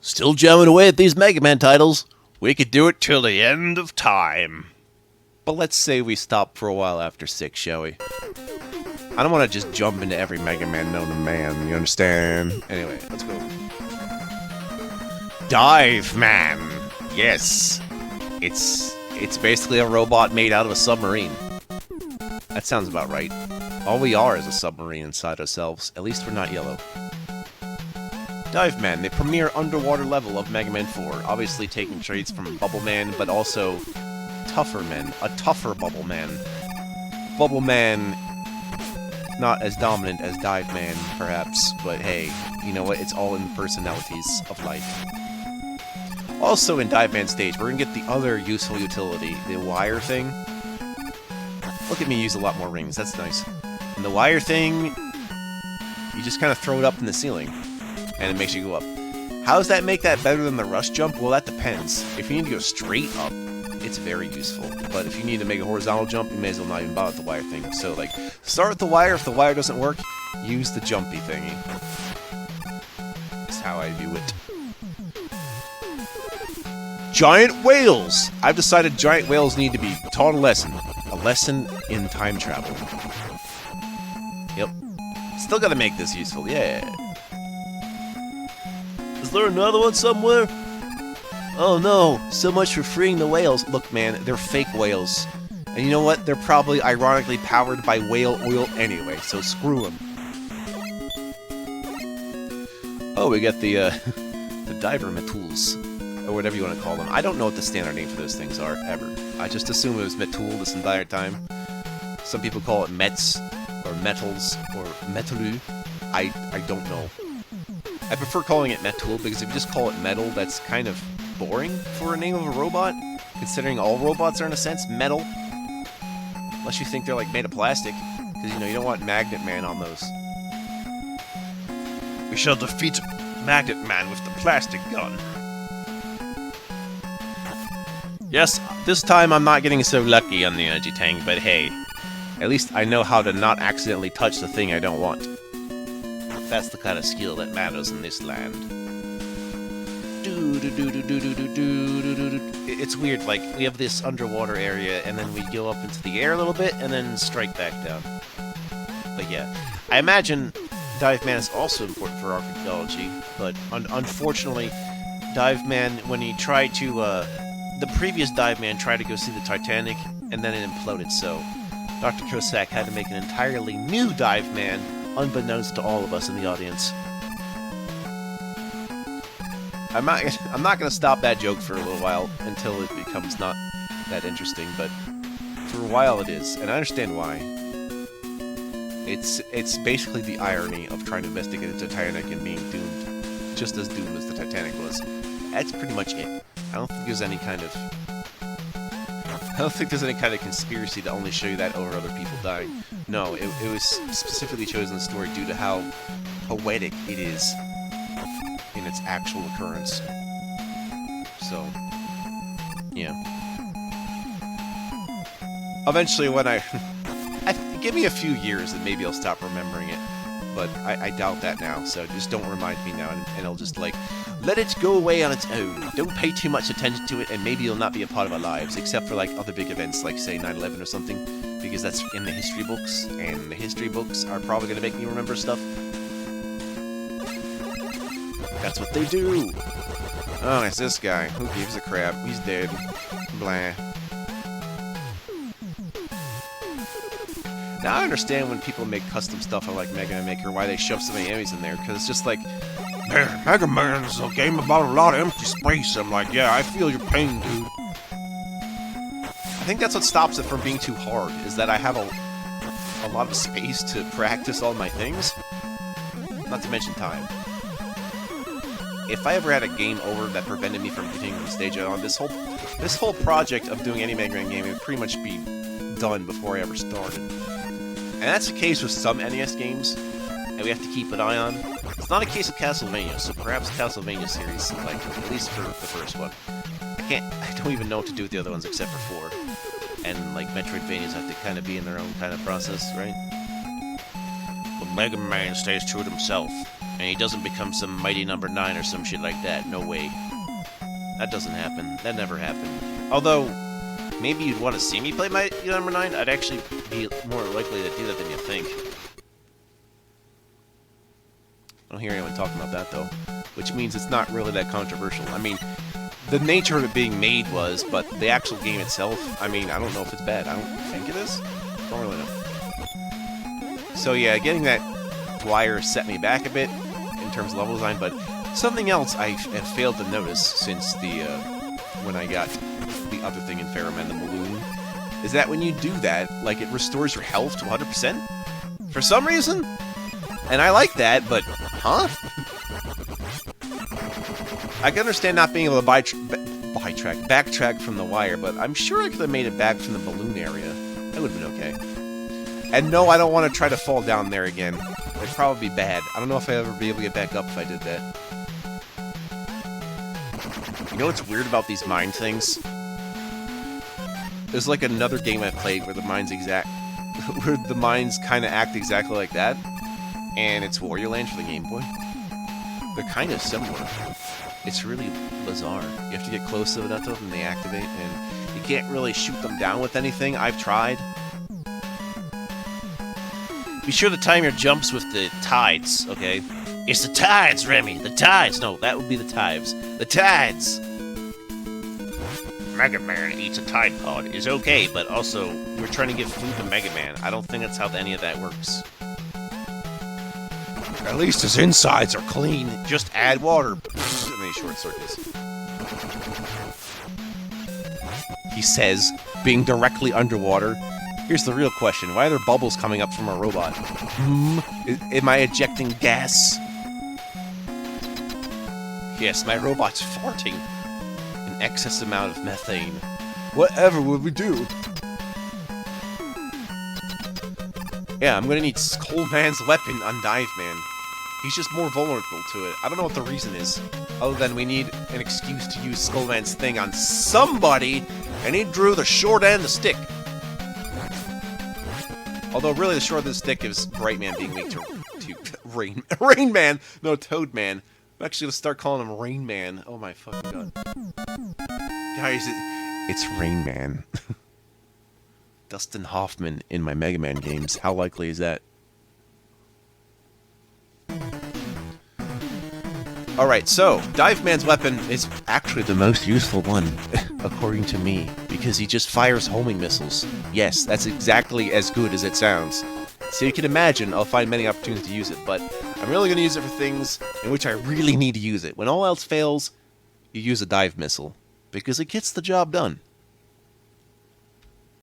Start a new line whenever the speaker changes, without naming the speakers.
Still jamming away at these Mega Man titles. We could do it till the end of time. But let's say we stop for a while after 6, shall we? I don't want to just jump into every Mega Man known to man, you understand? Anyway, let's go. Dive Man! Yes! It's basically a robot made out of a submarine. That sounds about right. All we are is a submarine inside ourselves. At least we're not yellow. Dive Man, the premier underwater level of Mega Man 4. Obviously taking traits from Bubble Man, but also Tougher Men. A tougher Bubble Man. Bubble Man, not as dominant as Dive Man, perhaps, but hey, you know what? It's all in the personalities of life. Also in Dive Man stage, we're gonna get the other useful utility, the wire thing. Look at me use a lot more rings, that's nice. And the wire thing, you just kind of throw it up in the ceiling, and it makes you go up. How does that make that better than the rush jump? Well, that depends. If you need to go straight up, it's very useful. But if you need to make a horizontal jump, you may as well not even bother with the wire thing. So, like, start with the wire. If the wire doesn't work, use the jumpy thingy. That's how I view it. Giant whales! I've decided giant whales need to be taught a lesson. A lesson in time travel. Yep. Still gotta make this useful, yeah. Is there another one somewhere? Oh no, so much for freeing the whales. Look man, they're fake whales. And you know what? They're probably ironically powered by whale oil anyway, so screw them. Oh, we got the the diver metools. Or whatever you want to call them. I don't know what the standard name for those things are, ever. I just assume it was Metool this entire time. Some people call it Mets, or Metals, or Metalu. I don't know. I prefer calling it Metool, because if you just call it Metal, that's kind of boring for a name of a robot, considering all robots are, in a sense, metal. Unless you think they're, like, made of plastic. Because, you know, you don't want Magnet Man on those. We shall defeat Magnet Man with the plastic gun. Yes, this time I'm not getting so lucky on the energy tank, but hey, at least I know how to not accidentally touch the thing I don't want. That's the kind of skill that matters in this land. It's weird, like, we have this underwater area, and then we go up into the air a little bit, and then strike back down. But yeah, I imagine Dive Man is also important for archaeology, but unfortunately, Dive Man, when he tried to, the previous Dive Man tried to go see the Titanic, and then it imploded, so Dr. Cossack had to make an entirely new Dive Man, unbeknownst to all of us in the audience. I'm not gonna stop that joke for a little while, until it becomes not that interesting, but for a while it is, and I understand why. It's basically the irony of trying to investigate the Titanic and being doomed, just as doomed as the Titanic was. That's pretty much it. I don't think there's any kind of conspiracy to only show you that over other people dying. No, it was specifically chosen in the story due to how poetic it is in its actual occurrence. So, yeah. Eventually, when give me a few years and maybe I'll stop remembering it. But I doubt that now, so just don't remind me now, and I'll just, like, let it go away on its own. Don't pay too much attention to it, and maybe it'll not be a part of our lives, except for, like, other big events, like, say, 9/11 or something, because that's in the history books, and the history books are probably going to make me remember stuff. That's what they do! Oh, it's this guy. Who gives a crap? He's dead. Blah. Now I understand when people make custom stuff on like Mega Man Maker, why they shove so many enemies in there, because it's just like, man, Mega Man's a game about a lot of empty space. I'm like, yeah, I feel your pain, dude. I think that's what stops it from being too hard, is that I have a lot of space to practice all my things. Not to mention time. If I ever had a game over that prevented me from continuing the stage on, this whole project of doing any Mega Man game would pretty much be done before I ever started. And that's the case with some NES games, and we have to keep an eye on. It's not a case of Castlevania, so perhaps Castlevania series, like, at least for the first one. I don't even know what to do with the other ones except for 4. And, like, Metroidvanias have to kind of be in their own kind of process, right? But Mega Man stays true to himself. And he doesn't become some mighty number 9 or some shit like that. No way. That doesn't happen. That never happened. Although, maybe you'd want to see me play Mighty number 9. I'd actually be more likely to do that than you think. I don't hear anyone talking about that, though. Which means it's not really that controversial. I mean, the nature of it being made was, but the actual game itself, I mean, I don't know if it's bad. I don't think it is. Don't really know. So yeah, getting that Dwyer set me back a bit in terms of level design, but something else I have failed to notice since the, when I got the other thing in Ferroman, the balloon, is that when you do that, like, it restores your health to 100%? For some reason? And I like that, but, huh? I can understand not being able to backtrack from the wire, but I'm sure I could have made it back from the balloon area. That would have been okay. And no, I don't want to try to fall down there again. It'd probably be bad. I don't know if I'd ever be able to get back up if I did that. You know what's weird about these mine things? There's like another game I played where the mines where the mines kind of act exactly like that, and it's Wario Land for the Game Boy. They're kind of similar. It's really bizarre. You have to get close to enough of them and they activate, and you can't really shoot them down with anything. I've tried. Be sure to time your jumps with the tides, okay? It's the tides, Remy! The tides! No, that would be the tides. The tides! Mega Man eats a Tide Pod is okay, but also, we're trying to give food to Mega Man. I don't think that's how any of that works. At least his insides are clean. Just add water. And these short circuits. He says, being directly underwater. Here's the real question. Why are there bubbles coming up from a robot? Am I ejecting gas? Yes, my robot's farting. An excess amount of methane. Whatever would we do? Yeah, I'm gonna need Skullman's weapon on Dive Man. He's just more vulnerable to it. I don't know what the reason is, other than we need an excuse to use Skullman's thing on somebody, and he drew the short end of the stick. Although, really, the short end of the stick is Bright Man being weak to Rain Man! No, Toad Man. I'm actually gonna start calling him Rain Man. Oh my fucking god. Guys, it's Rain Man. Dustin Hoffman in my Mega Man games. How likely is that? Alright, so, Dive Man's weapon is actually the most useful one, according to me, because he just fires homing missiles. Yes, that's exactly as good as it sounds. So you can imagine I'll find many opportunities to use it, but I'm really going to use it for things in which I really need to use it. When all else fails, you use a dive missile, because it gets the job done.